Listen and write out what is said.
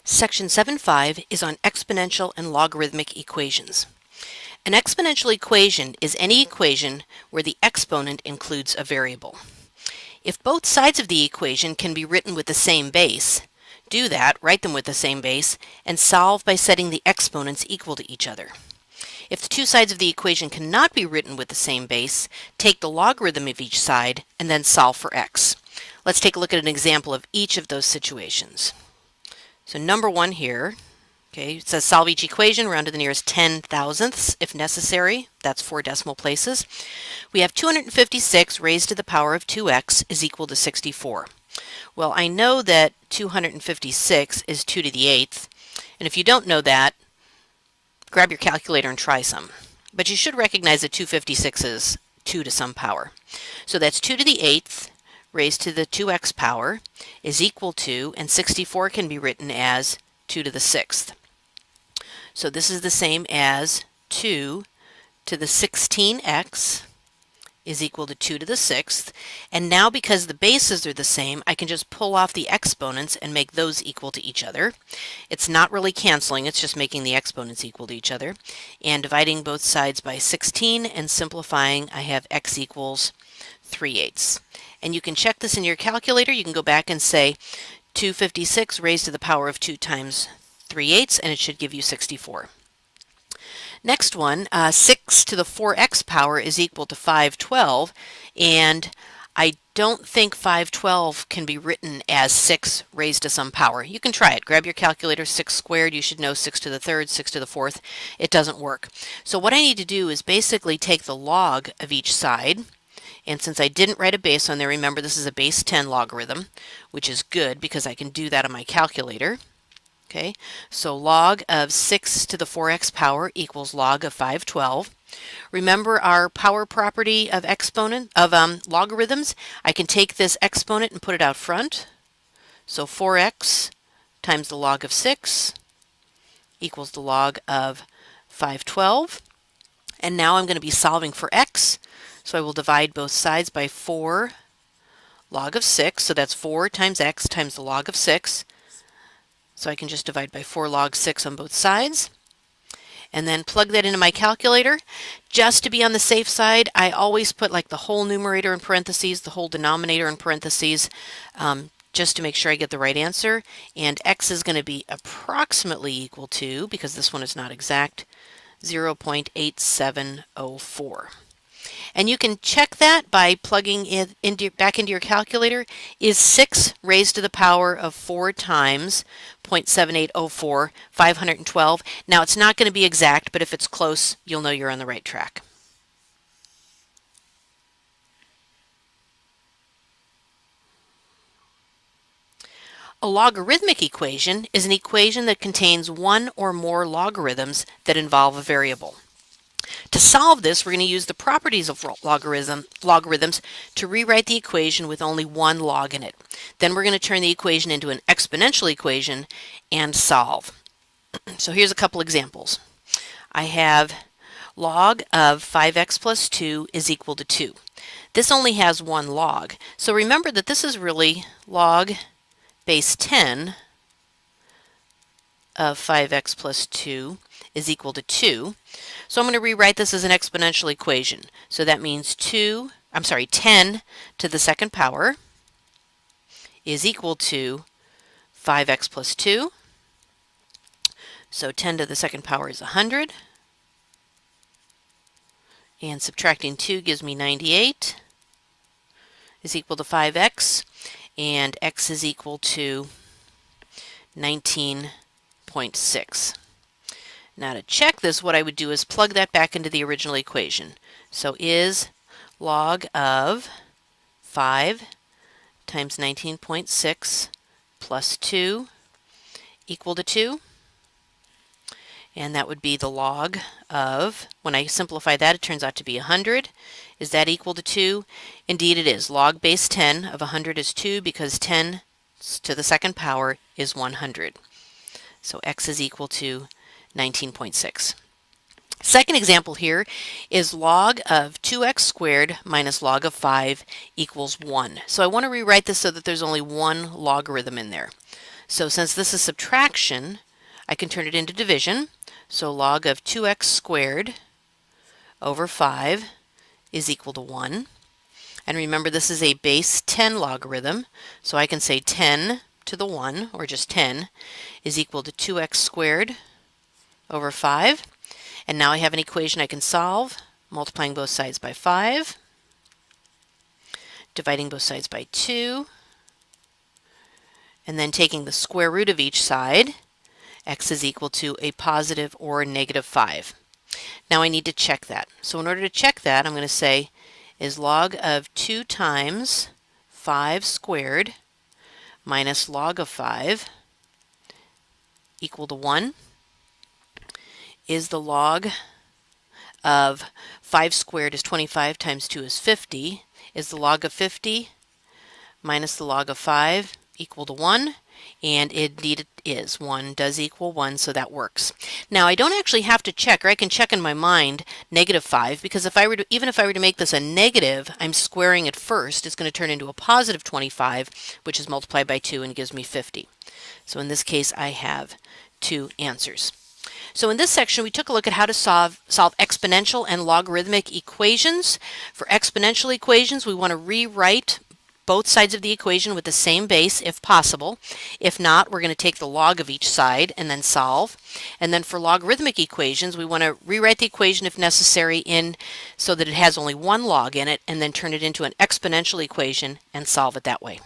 Section 7.5 is on exponential and logarithmic equations. An exponential equation is any equation where the exponent includes a variable. If both sides of the equation can be written with the same base, do that, write them with the same base, and solve by setting the exponents equal to each other. If the two sides of the equation cannot be written with the same base, take the logarithm of each side and then solve for x. Let's take a look at an example of each of those situations. So number one here, it says solve each equation, round to the nearest 10,000ths if necessary. That's 4 decimal places. We have 256 raised to the power of 2x is equal to 64. Well, I know that 256 is 2 to the 8th, and if you don't know that, grab your calculator and try some. But you should recognize that 256 is 2 to some power. So that's 2 to the 8th raised to the 2x power is equal to, and 64 can be written as 2 to the 6th. So this is the same as 2 to the 16x is equal to 2 to the 6th. And now because the bases are the same, I can just pull off the exponents and make those equal to each other. It's not really canceling, it's just making the exponents equal to each other. And dividing both sides by 16 and simplifying, I have x equals 3/8. And you can check this in your calculator. You can go back and say 256 raised to the power of 2 times 3/8, and it should give you 64. Next one, 6 to the 4x power is equal to 512, and I don't think 512 can be written as 6 raised to some power. You can try it. Grab your calculator, 6 squared, you should know 6 to the 3rd, 6 to the 4th. It doesn't work. So what I need to do is basically take the log of each side, and since I didn't write a base on there, remember this is a base 10 logarithm, which is good because I can do that on my calculator. Okay, so log of 6 to the 4x power equals log of 512. Remember our power property of logarithms? I can take this exponent and put it out front. So 4x times the log of 6 equals the log of 512. And now I'm going to be solving for x. So I will divide both sides by 4 log of 6. So that's 4 times x times the log of 6. So I can just divide by 4 log 6 on both sides. And then plug that into my calculator. Just to be on the safe side, I always put like the whole numerator in parentheses, the whole denominator in parentheses, just to make sure I get the right answer. And x is going to be approximately equal to, because this one is not exact, 0.8704. And you can check that by plugging it back into your calculator. Is 6 raised to the power of 4 times 0.7804, 512. Now it's not going to be exact, but if it's close, you'll know you're on the right track. A logarithmic equation is an equation that contains one or more logarithms that involve a variable. To solve this, we're going to use the properties of logarithms to rewrite the equation with only one log in it. Then we're going to turn the equation into an exponential equation and solve. So here's a couple examples. I have log of 5x plus 2 is equal to 2. This only has one log. So remember that this is really log base 10 of 5x plus 2 is equal to 2. So I'm going to rewrite this as an exponential equation. So that means 10 to the second power is equal to 5x plus 2. So 10 to the second power is 100. And subtracting 2 gives me 98 is equal to 5x. And x is equal to 19.6. Now to check this, what I would do is plug that back into the original equation. So is log of 5 times 19.6 plus 2 equal to 2? And that would be the log of, when I simplify that, it turns out to be 100. Is that equal to 2? Indeed it is. Log base 10 of 100 is 2 because 10 to the second power is 100. So x is equal to 19.6. Second example here is log of 2x squared minus log of 5 equals 1. So I want to rewrite this so that there's only one logarithm in there. So since this is subtraction, I can turn it into division. So log of 2x squared over 5 is equal to 1. And remember, this is a base 10 logarithm, so I can say 10 to the 1, or just 10, is equal to 2x squared over 5. And now I have an equation I can solve, multiplying both sides by 5, dividing both sides by 2, and then taking the square root of each side. X is equal to a positive or a negative 5. Now I need to check that. So in order to check that, I'm going to say, is log of 2 times 5 squared minus log of 5 equal to 1? Is the log of 5 squared is 25 times 2 is 50? Is the log of 50 minus the log of 5 equal to 1? And indeed it is. 1 does equal 1, so that works. Now I don't actually have to check, or I can check in my mind negative 5, because if I were to, even if I were to make this a negative, I'm squaring it first. It's going to turn into a positive 25, which is multiplied by 2 and gives me 50. So in this case, I have 2 answers. So in this section, we took a look at how to solve exponential and logarithmic equations. For exponential equations, we want to rewrite both sides of the equation with the same base if possible. If not, we're going to take the log of each side and then solve. And then for logarithmic equations, we want to rewrite the equation if necessary so that it has only one log in it, and then turn it into an exponential equation and solve it that way.